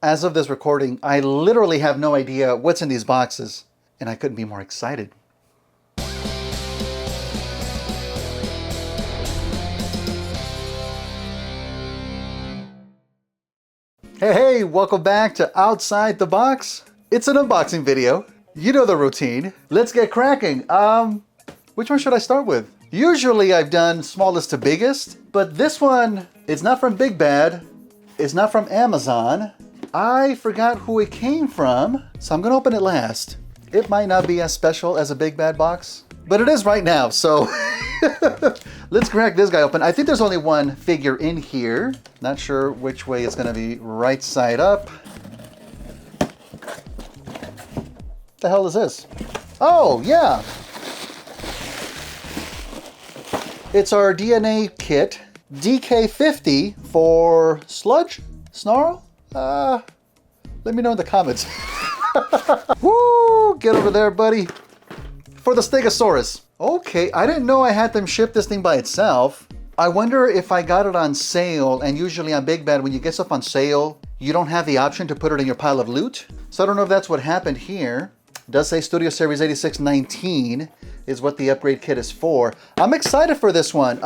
As of this recording, I literally have no idea what's in these boxes, and I couldn't be more excited. Hey, welcome back to Outside the Box. It's an unboxing video. You know the routine. Let's get cracking. Which one should I start with? Usually I've done smallest to biggest, but this one is not from Big Bad. It's not from Amazon. I forgot who it came from, so I'm gonna open it last. It might not be as special as a Big Bad box, but it is right now, so let's crack this guy open. I think there's only one figure in here. Not sure which way it's gonna be, right side up. What the hell is this? Oh, yeah. It's our DNA kit, DK50 for Sludge? Snarl? Let me know in the comments. Woo! Get over there, buddy. For the Stegosaurus. Okay, I didn't know I had them ship this thing by itself. I wonder if I got it on sale, and usually on Big Bad, when you get stuff on sale, you don't have the option to put it in your pile of loot. So I don't know if that's what happened here. It does say Studio Series 8619 is what the upgrade kit is for. I'm excited for this one,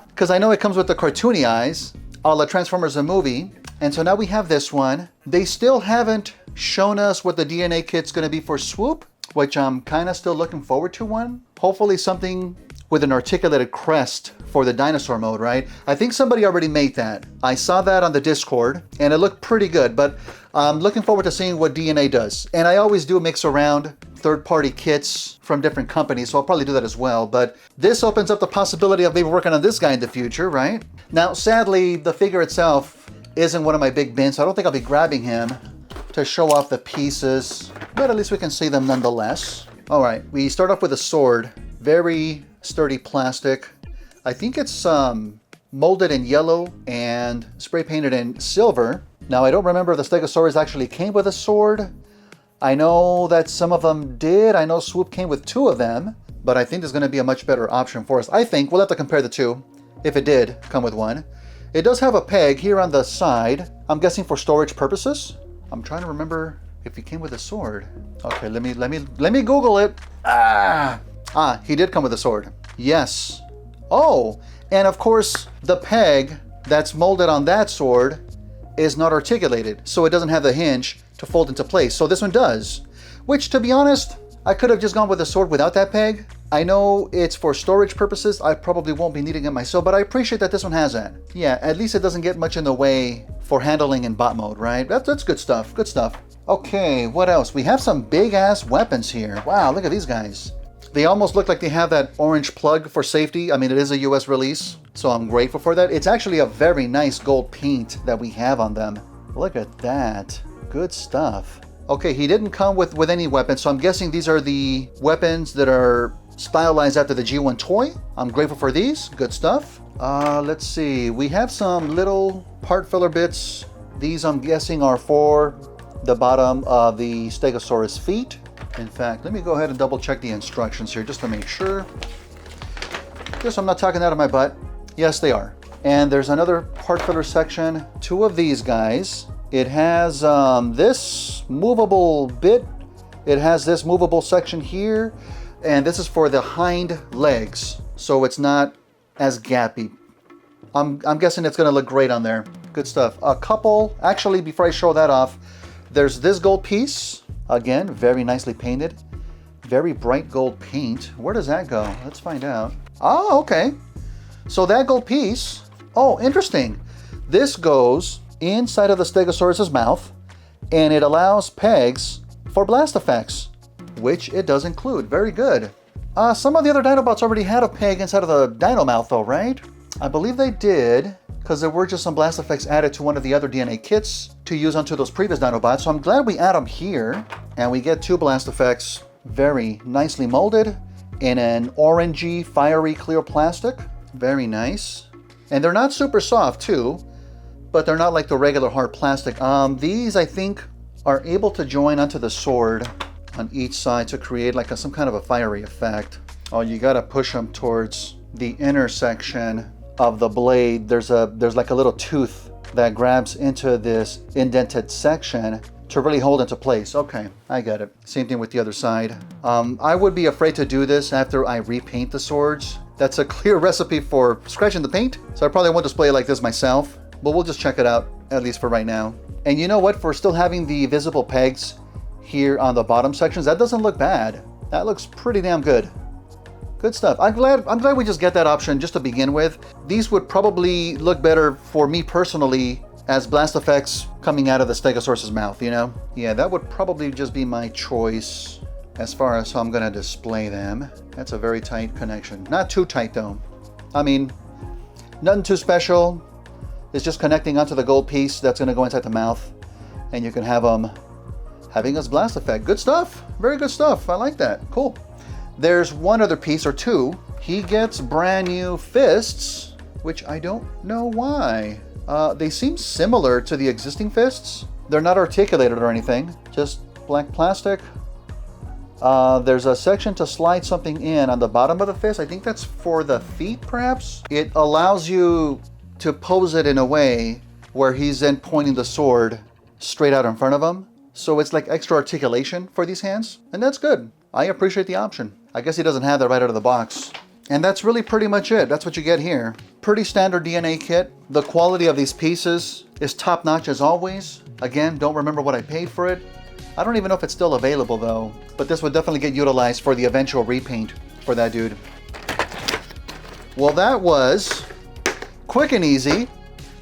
because I know it comes with the cartoony eyes, a la Transformers the movie. And so now we have this one. They still haven't shown us what the DNA kit's gonna be for Swoop, which I'm kind of still looking forward to one. Hopefully something with an articulated crest for the dinosaur mode, right? I think somebody already made that. I saw that on the Discord and it looked pretty good, but I'm looking forward to seeing what DNA does. And I always do mix around third-party kits from different companies, so I'll probably do that as well. But this opens up the possibility of maybe working on this guy in the future, right? Now, sadly, the figure itself isn't one of my big bins, so I don't think I'll be grabbing him to show off the pieces, but at least we can see them nonetheless. All right, we start off with a sword. Very sturdy plastic. I think it's molded in yellow and spray painted in silver. Now, I don't remember if the Stegosaurus actually came with a sword. I know that some of them did. I know Swoop came with 2 of them, but I think there's gonna be a much better option for us. I think we'll have to compare the 2, if it did come with one. It does have a peg here on the side. I'm guessing for storage purposes. I'm trying to remember if he came with a sword. Okay, let me Google it. He did come with a sword. Yes. Oh, and of course the peg that's molded on that sword is not articulated, so it doesn't have the hinge to fold into place. So this one does, which, to be honest, I could have just gone with a sword without that peg. I know it's for storage purposes. I probably won't be needing it myself, but I appreciate that this one has that. Yeah, at least it doesn't get much in the way for handling in bot mode, right? That's good stuff, good stuff. Okay, what else? We have some big ass weapons here. Wow, look at these guys. They almost look like they have that orange plug for safety. I mean, it is a US release, so I'm grateful for that. It's actually a very nice gold paint that we have on them. Look at that, good stuff. Okay, he didn't come with any weapons, so I'm guessing these are the weapons that are stylized after the G1 toy. I'm grateful for these, good stuff. Let's see, we have some little part filler bits. These, I'm guessing, are for the bottom of the Stegosaurus feet. In fact, let me go ahead and double check the instructions here just to make sure. Just so I'm not talking out of my butt. Yes, they are. And there's another part filler section, 2 of these guys. It has this movable bit. It has this movable section here, and this is for the hind legs, so it's not as gappy. I'm guessing it's gonna look great on there. Good stuff. A couple, actually, before I show that off, there's this gold piece. Again, very nicely painted. Very bright gold paint. Where does that go? Let's find out. Oh, okay. So that gold piece, oh, interesting. This goes inside of the Stegosaurus's mouth, and it allows pegs for blast effects, which it does include. Very good. Some of the other Dinobots already had a peg inside of the dino mouth though, right? I believe they did, because there were just some blast effects added to one of the other DNA kits to use onto those previous Dinobots, so I'm glad we add them here, and we get 2 blast effects, very nicely molded, in an orangey, fiery, clear plastic. Very nice. And they're not super soft too, but they're not like the regular hard plastic. These, I think, are able to join onto the sword on each side to create like some kind of a fiery effect. Oh, you gotta push them towards the intersection of the blade. There's like a little tooth that grabs into this indented section to really hold into place. Okay, I get it. Same thing with the other side. I would be afraid to do this after I repaint the swords. That's a clear recipe for scratching the paint, so I probably won't display it like this myself, but we'll just check it out, at least for right now. And you know what? For still having the visible pegs here on the bottom sections, that doesn't look bad. That looks pretty damn good. Good stuff. I'm glad we just get that option just to begin with. These would probably look better for me personally as blast effects coming out of the Stegosaurus's mouth, you know? Yeah, that would probably just be my choice as far as how I'm gonna display them. That's a very tight connection. Not too tight though. I mean, nothing too special. It's just connecting onto the gold piece that's gonna go inside the mouth, and you can have them having this blast effect. Good stuff. Very good stuff. I like that. Cool. There's one other piece or two. He gets brand new fists, which I don't know why. They seem similar to the existing fists. They're not articulated or anything, just black plastic. There's a section to slide something in on the bottom of the fist. I think that's for the feet, perhaps. It allows you to pose it in a way where he's then pointing the sword straight out in front of him. So it's like extra articulation for these hands, and that's good. I appreciate the option. I guess he doesn't have that right out of the box. And that's really pretty much it. That's what you get here. Pretty standard DNA kit. The quality of these pieces is top-notch as always. Again, don't remember what I paid for it. I don't even know if it's still available though, but this would definitely get utilized for the eventual repaint for that dude. Well, that was quick and easy.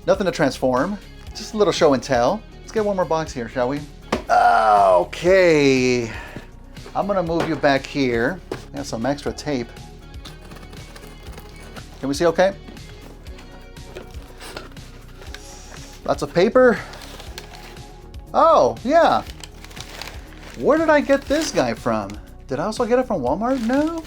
Nothing to transform. Just a little show and tell. Let's get one more box here, shall we? Okay. I'm gonna move you back here. Got some extra tape. Can we see okay? Lots of paper. Oh, yeah. Where did I get this guy from? Did I also get it from Walmart? No?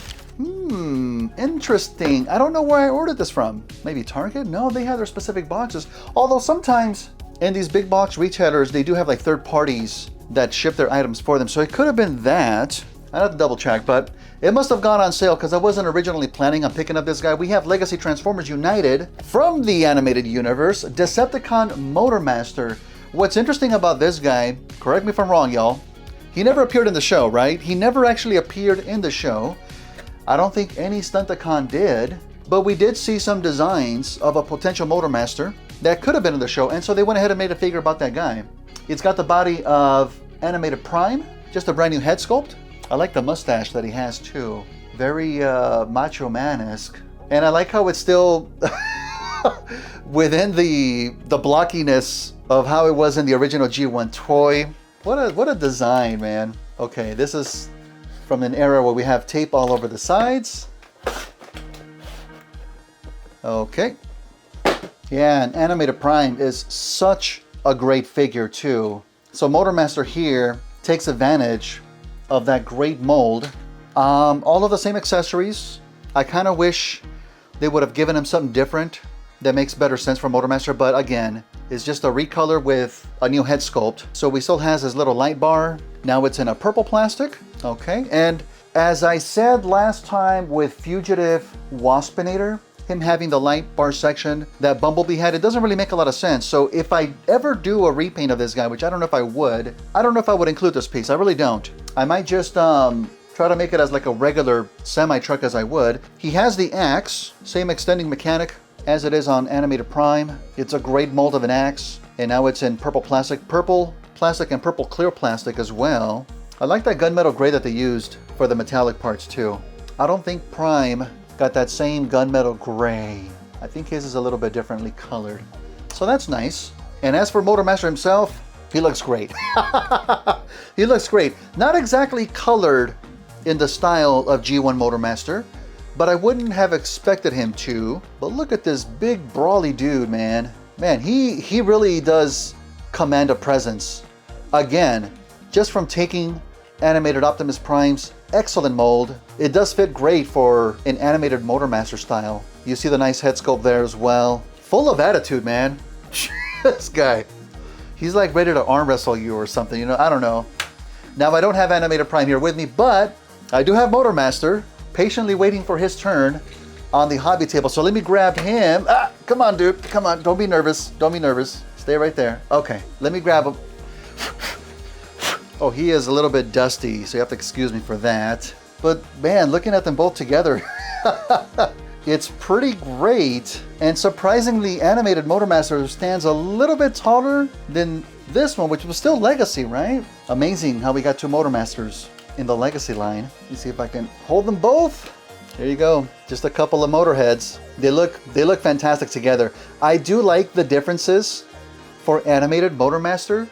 Interesting. I don't know where I ordered this from. Maybe Target? No, they have their specific boxes. Although sometimes in these big box retailers, they do have like third parties that ship their items for them. So it could have been that. I have to double check, but it must have gone on sale because I wasn't originally planning on picking up this guy. We have Legacy Transformers United from the animated universe, Decepticon Motormaster. What's interesting about this guy, correct me if I'm wrong, y'all, he never appeared in the show, right? He never actually appeared in the show. I don't think any Stunticon did, but we did see some designs of a potential Motormaster that could have been in the show, and so they went ahead and made a figure about that guy. It's got the body of Animated Prime, just a brand new head sculpt. I like the mustache that he has too. Very Macho Man-esque. And I like how it's still within the blockiness of how it was in the original G1 toy. What a design, man. Okay, this is from an era where we have tape all over the sides. Okay. Yeah, and Animated Prime is such a great figure too. So Motormaster here takes advantage of that great mold. All of the same accessories. I kind of wish they would have given him something different that makes better sense for Motormaster, but again, it's just a recolor with a new head sculpt. So we still has his little light bar. Now it's in a purple plastic. Okay, and as I said last time with Fugitive Waspinator, him having the light bar section that Bumblebee had, it doesn't really make a lot of sense. So if I ever do a repaint of this guy, which I don't know if I would, I don't know if I would include this piece. I really don't. I might just try to make it as like a regular semi-truck as I would. He has the axe, same extending mechanic as it is on Animated Prime. It's a great mold of an axe, and now it's in purple plastic and purple clear plastic as well. I like that gunmetal gray that they used for the metallic parts too. I don't think Prime got that same gunmetal gray. I think his is a little bit differently colored. So that's nice. And as for Motormaster himself, he looks great. He looks great. Not exactly colored in the style of G1 Motormaster, but I wouldn't have expected him to. But look at this big brawly dude, man. Man, he really does command a presence. Again, just from taking Animated Optimus Prime's excellent mold, it does fit great for an animated Motormaster style. You see the nice head sculpt there as well. Full of attitude, man. This guy. He's like ready to arm wrestle you or something, you know, I don't know. Now I don't have Animated Prime here with me, but I do have Motormaster patiently waiting for his turn on the hobby table. So let me grab him. Ah, come on, dude. Come on. Don't be nervous. Don't be nervous. Stay right there. Okay, let me grab him. Oh, he is a little bit dusty, so you have to excuse me for that. But man, looking at them both together, it's pretty great. And surprisingly, animated Motormaster stands a little bit taller than this one, which was still Legacy, right? Amazing how we got two Motormasters in the Legacy line. Let me see if I can hold them both. There you go. Just a couple of Motorheads. They look fantastic together. I do like the differences for animated Motormaster.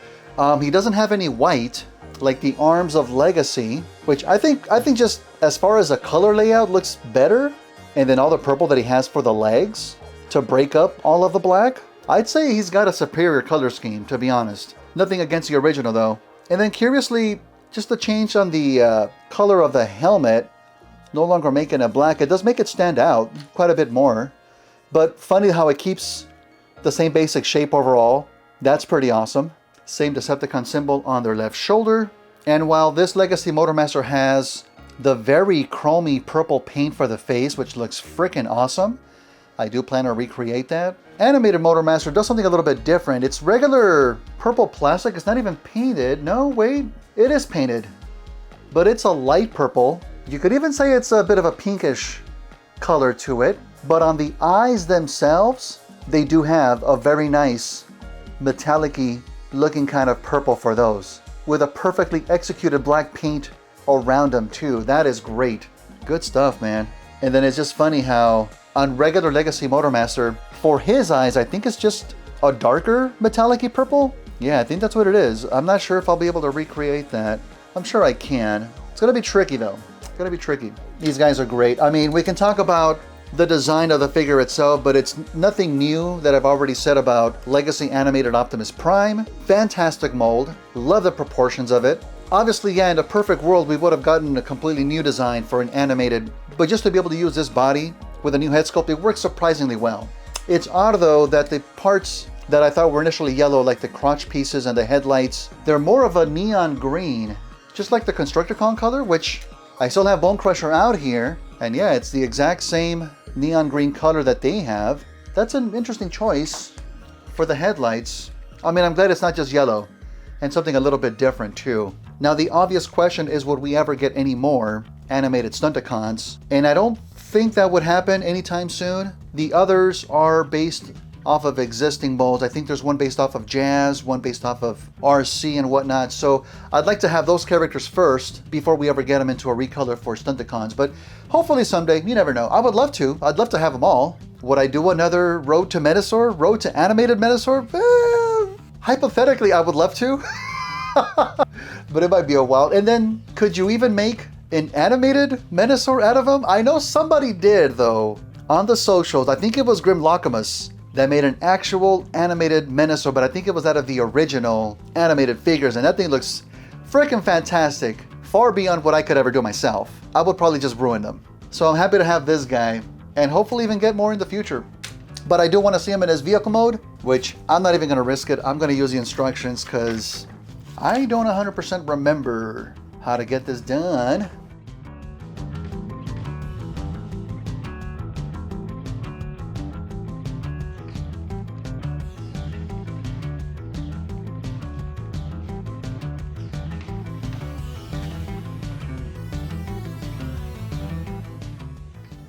He doesn't have any white like the arms of Legacy, which I think just as far as a color layout looks better. And then all the purple that he has for the legs to break up all of the black. I'd say he's got a superior color scheme, to be honest. Nothing against the original though. And then curiously, just the change on the color of the helmet, no longer making it black, it does make it stand out quite a bit more. But funny how it keeps the same basic shape overall. That's pretty awesome. Same Decepticon symbol on their left shoulder. And while this Legacy Motormaster has the very chromy purple paint for the face, which looks freaking awesome, I do plan to recreate that. Animated Motormaster does something a little bit different. It's regular purple plastic. It's not even painted. No, wait, it is painted. But it's a light purple. You could even say it's a bit of a pinkish color to it. But on the eyes themselves, they do have a very nice metallic-y looking kind of purple for those, with a perfectly executed black paint around them too. That is great. Good stuff, man. And then it's just funny how on regular Legacy Motormaster, for his eyes, I think it's just a darker metallic-y purple. Yeah, I think that's what it is. I'm not sure if I'll be able to recreate that. I'm sure I can. It's gonna be tricky though. It's gonna be tricky. These guys are great. I mean, we can talk about the design of the figure itself, but it's nothing new that I've already said about Legacy Animated Optimus Prime. Fantastic mold. Love the proportions of it. Obviously, yeah, in a perfect world, we would have gotten a completely new design for an animated, but just to be able to use this body with a new head sculpt, it works surprisingly well. It's odd though that the parts that I thought were initially yellow, like the crotch pieces and the headlights, they're more of a neon green, just like the Constructicon color, which I still have Bone Crusher out here. And yeah, it's the exact same neon green color that they have. That's an interesting choice for the headlights. I mean, I'm glad it's not just yellow, and something a little bit different too. Now the obvious question is, would we ever get any more animated Stunticons? And I don't think that would happen anytime soon. The others are based off of existing molds. I think there's one based off of Jazz, one based off of RC and whatnot. So I'd like to have those characters first before we ever get them into a recolor for Stunticons. But hopefully someday, you never know. I would love to. I'd love to have them all. Would I do another Road to Menasor? Road to Animated Menasor? Hypothetically, I would love to. But it might be a while. And then could you even make an animated Menasor out of them? I know somebody did though on the socials. I think it was Grimlockamus that made an actual animated Menasor, but I think it was out of the original animated figures, and that thing looks freaking fantastic, far beyond what I could ever do myself. I would probably just ruin them. So I'm happy to have this guy, and hopefully even get more in the future. But I do want to see him in his vehicle mode, which I'm not even going to risk it. I'm going to use the instructions because I don't 100% remember how to get this done.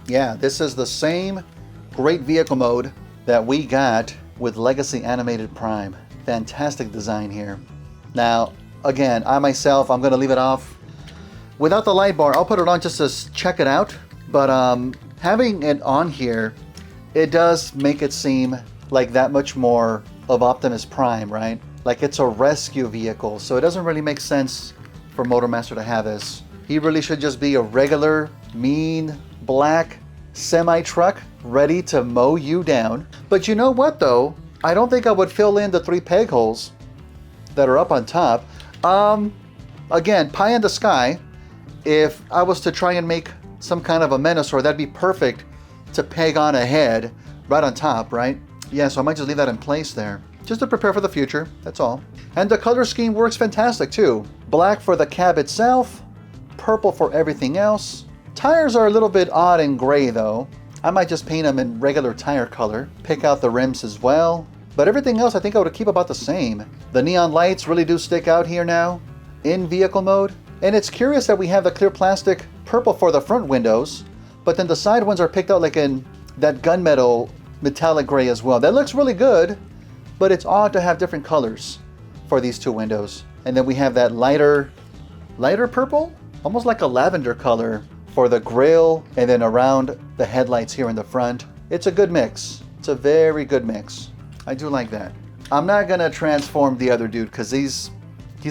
Yeah, this is the same great vehicle mode that we got with Legacy Animated Prime. Fantastic design here. Now, again, I'm going to leave it off without the light bar. I'll put it on just to check it out. But having it on here, it does make it seem like that much more of Optimus Prime, right? Like it's a rescue vehicle. So it doesn't really make sense for Motormaster to have this. He really should just be a regular, mean, black semi-truck ready to mow you down. But you know what though? I don't think I would fill in the 3 peg holes that are up on top. Again, pie in the sky. If I was to try and make some kind of a Menasor, that'd be perfect to peg on a head right on top, right? Yeah, so I might just leave that in place there, just to prepare for the future, that's all. And the color scheme works fantastic too. Black for the cab itself, purple for everything else. Tires are a little bit odd and gray though. I might just paint them in regular tire color. Pick out the rims as well. But everything else I think I would keep about the same. The neon lights really do stick out here now in vehicle mode. And it's curious that we have the clear plastic purple for the front windows, but then the side ones are picked out like in that gunmetal metallic gray as well. That looks really good, but it's odd to have different colors for these two windows. And then we have that lighter purple, almost like a lavender color for the grille, and then around the headlights here in the front. It's a good mix. It's a very good mix. I do like that. I'm not gonna transform the other dude because he's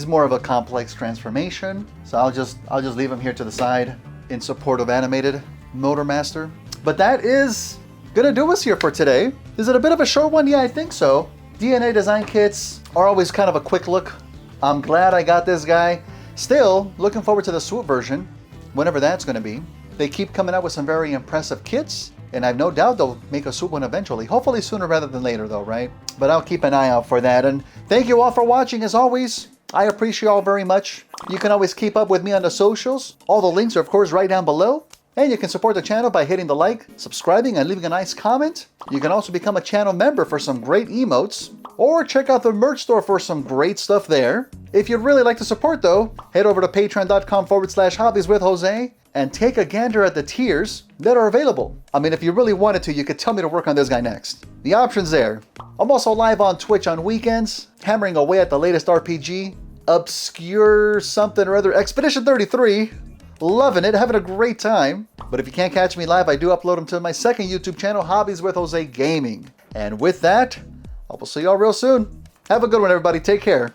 more of a complex transformation. So I'll just leave him here to the side in support of animated Motormaster. But that is gonna do us here for today. Is it a bit of a short one? Yeah, I think so. DNA design kits are always kind of a quick look. I'm glad I got this guy. Still looking forward to the swoop version, whenever that's gonna be. They keep coming out with some very impressive kits, and I've no doubt they'll make a swoop one eventually. Hopefully sooner rather than later though, right? But I'll keep an eye out for that. And thank you all for watching as always. I appreciate you all very much. You can always keep up with me on the socials. All the links are of course right down below. And you can support the channel by hitting the like, subscribing, and leaving a nice comment. You can also become a channel member for some great emotes, or check out the merch store for some great stuff there. If you'd really like to support though, head over to patreon.com/hobbies with and take a gander at the tiers that are available. I mean, if you really wanted to, you could tell me to work on this guy next. The option's there. I'm also live on Twitch on weekends, hammering away at the latest RPG, obscure something or other, Expedition 33. Loving it, having a great time. But if you can't catch me live, I do upload them to my second YouTube channel, Hobbies with Jose Gaming. And with that, I will see y'all real soon. Have a good one, everybody. Take care.